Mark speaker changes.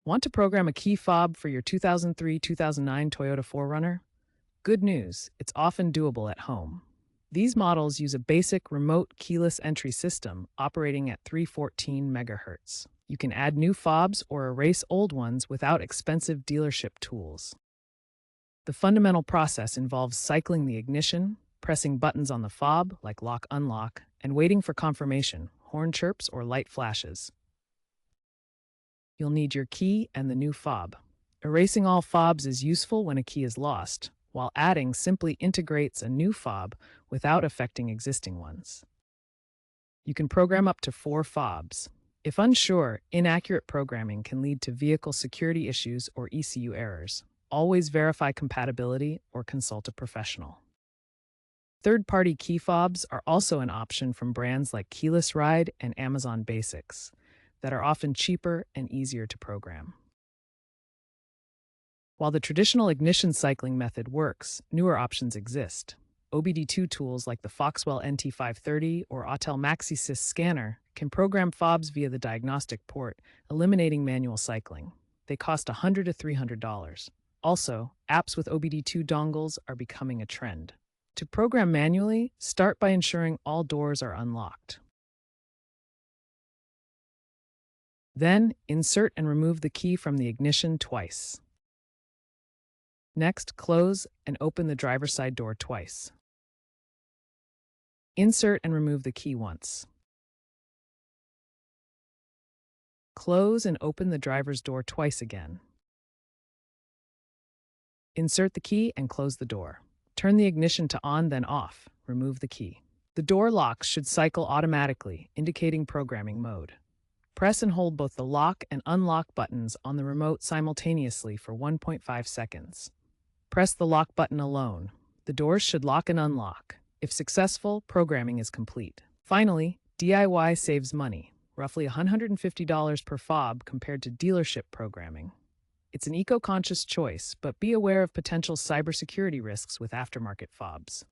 Speaker 1: Want to program a key fob for your 2003-2009 Toyota 4Runner? Good news, it's often doable at home. These models use a basic remote keyless entry system operating at 314 MHz. You can add new fobs or erase old ones without expensive dealership tools. The fundamental process involves cycling the ignition, pressing buttons on the fob, like lock-unlock, and waiting for confirmation, horn chirps, or light flashes. You'll need your key and the new fob. Erasing all fobs is useful when a key is lost, while adding simply integrates a new fob without affecting existing ones. You can program up to 4 fobs. If unsure, inaccurate programming can lead to vehicle security issues or ECU errors. Always verify compatibility or consult a professional. Third-party key fobs are also an option from brands like Keyless Ride and Amazon Basics that are often cheaper and easier to program. While the traditional ignition cycling method works, newer options exist. OBD2 tools like the Foxwell NT530 or Autel MaxiSys scanner can program fobs via the diagnostic port, eliminating manual cycling. They cost $100 to $300. Also, apps with OBD2 dongles are becoming a trend. To program manually, start by ensuring all doors are unlocked. Then, insert and remove the key from the ignition twice. Next, close and open the driver's side door twice. Insert and remove the key once. Close and open the driver's door twice again. Insert the key and close the door. Turn the ignition to on, then off. Remove the key. The door locks should cycle automatically, indicating programming mode. Press and hold both the lock and unlock buttons on the remote simultaneously for 1.5 seconds. Press the lock button alone. The doors should lock and unlock. If successful, programming is complete. Finally, DIY saves money, roughly $150 per fob compared to dealership programming. It's an eco-conscious choice, but be aware of potential cybersecurity risks with aftermarket fobs.